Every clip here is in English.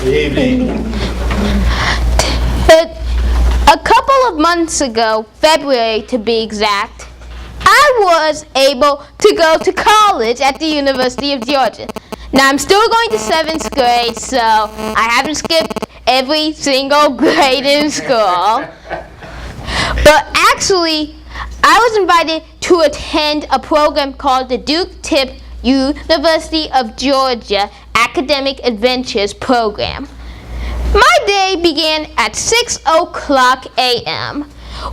Evening. A couple of months ago, February to be exact, I was able to go to college at the University of Georgia. Now I'm still going to 7th grade, so I haven't skipped every single grade in school. But actually, I was invited to attend a program called the Duke Tip University of Georgia Academic Adventures Program. My day began at 6:00 a.m.,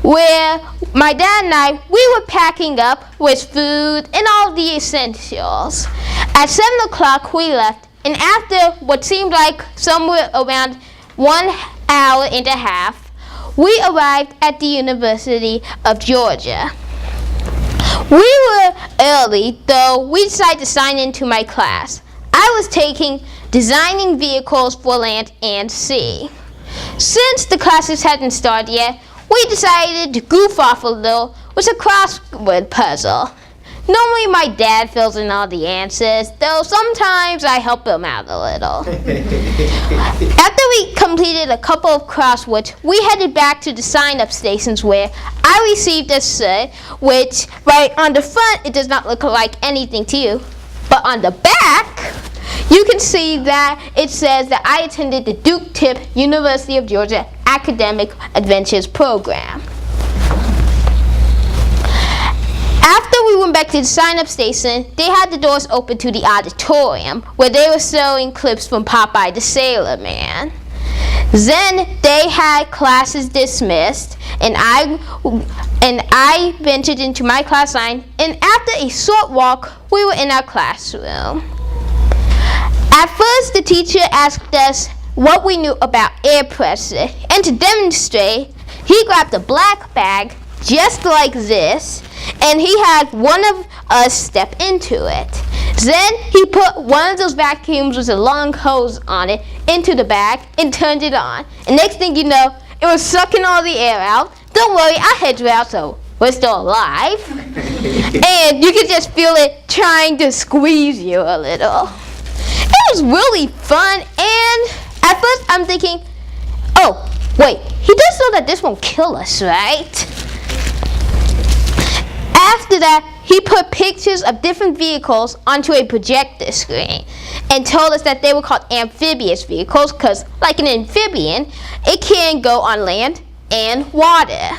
where my dad and I, we were packing up with food and all the essentials. At 7:00 we left, and after what seemed like somewhere around 1 hour and a half, we arrived at the University of Georgia. We were early, though we decided to sign into my class. I was taking Designing Vehicles for Land and Sea. Since the classes hadn't started yet, we decided to goof off a little with a crossword puzzle. Normally my dad fills in all the answers, though sometimes I help him out a little. After we completed a couple of crosswords, we headed back to the sign-up stations where I received a cert, which right on the front it does not look like anything to you, but on the back you can see that it says that I attended the Duke Tip University of Georgia Academic Adventures Program. After we went back to the sign-up station, they had the doors open to the auditorium where they were showing clips from Popeye the Sailor Man. Then they had classes dismissed, and I ventured into my class line, and after a short walk, we were in our classroom. At first, the teacher asked us what we knew about air pressure, and to demonstrate, he grabbed a black bag just like this, and he had one of us step into it. Then he put one of those vacuums with a long hose on it into the bag and turned it on. And next thing you know, it was sucking all the air out. Don't worry, our heads were out, so we're still alive. And you could just feel it trying to squeeze you a little. It was really fun, and at first I'm thinking, oh, wait, he does know that this won't kill us, right? After that, he put pictures of different vehicles onto a projector screen and told us that they were called amphibious vehicles because, like an amphibian, it can go on land and water.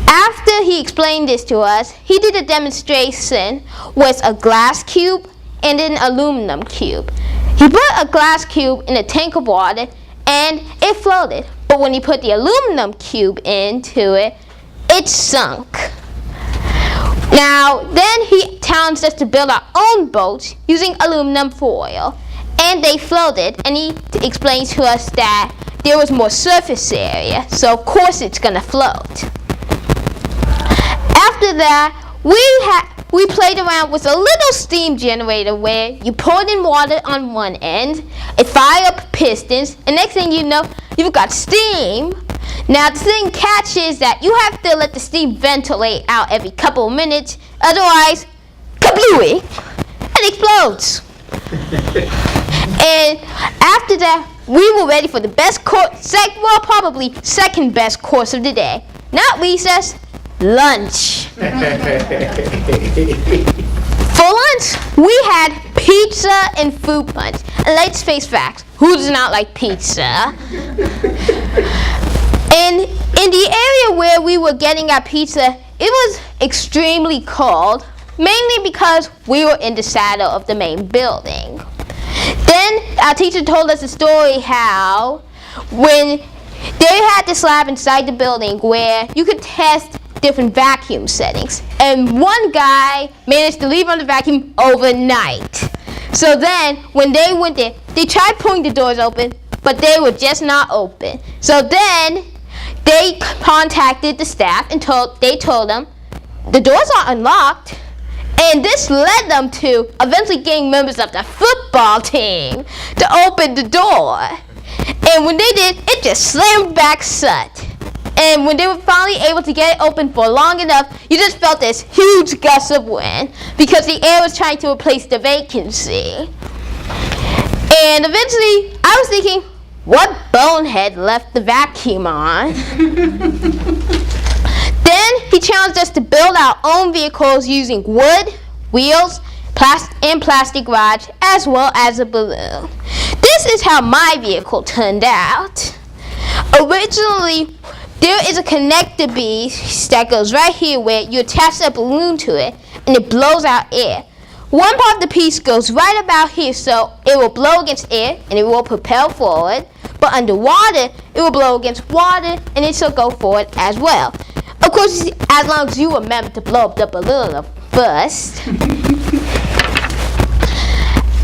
After he explained this to us, he did a demonstration with a glass cube and an aluminum cube. He put a glass cube in a tank of water and it floated, but when he put the aluminum cube into it, it sunk. Now, then he challenged us to build our own boats using aluminum foil, and they floated, and he explained to us that there was more surface area, so of course it's gonna float. After that, we played around with a little steam generator where you poured in water on one end, it fired up pistons, and next thing you know, you've got steam. Now the thing catch is that you have to let the steam ventilate out every couple of minutes, otherwise, kablooey, it explodes. And after that, we were ready for the best course, probably second best course of the day. Not recess, lunch. For lunch, we had pizza and fruit punch. And let's face facts, who does not like pizza? And in the area where we were getting our pizza, it was extremely cold, mainly because we were in the shadow of the main building. Then our teacher told us a story how when they had this lab inside the building where you could test different vacuum settings, and one guy managed to leave on the vacuum overnight. So then when they went there, they tried pulling the doors open, but they were just not open. So then they contacted the staff and they told them the doors are unlocked, and this led them to eventually getting members of the football team to open the door. And when they did, it just slammed back shut. And when they were finally able to get it open for long enough, you just felt this huge gust of wind because the air was trying to replace the vacancy. And eventually, I was thinking, what bonehead left the vacuum on? Then he challenged us to build our own vehicles using wood, wheels, and plastic rods, as well as a balloon. This is how my vehicle turned out. Originally, there is a connector piece that goes right here where you attach a balloon to it and it blows out air. One part of the piece goes right about here, so it will blow against air and it will propel forward. But underwater, it will blow against water and it shall go forward as well. Of course, as long as you remember to blow up the balloon first.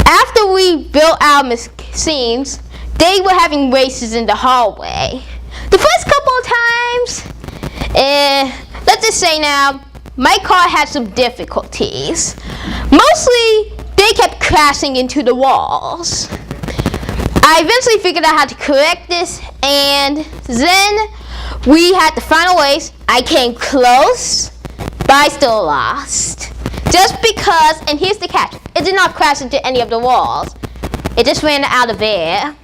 After we built our machines, they were having races in the hallway. The first couple of times, let's just say now, my car had some difficulties. Mostly, they kept crashing into the walls. I eventually figured out how to correct this, and then we had the final race. I came close, but I still lost. Just because, and here's the catch, it did not crash into any of the walls. It just ran out of air.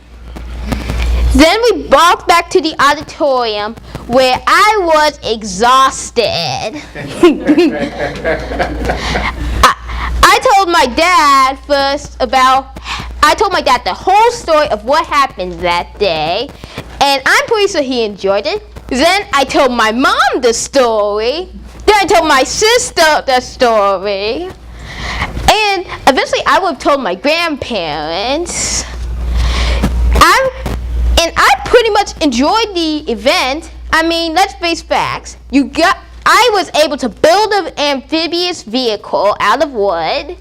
Then we walked back to the auditorium where I was exhausted. I told my dad the whole story of what happened that day, and I'm pretty sure he enjoyed it. Then I told my mom the story. Then I told my sister the story. And eventually I would have told my grandparents. I pretty much enjoyed the event. I mean, let's face facts. I was able to build an amphibious vehicle out of wood.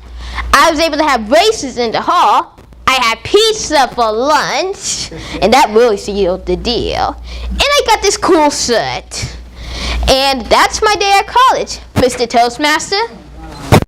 I was able to have races in the hall. I had pizza for lunch, and that really sealed the deal. And I got this cool shirt. And that's my day at college, Mr. Toastmaster.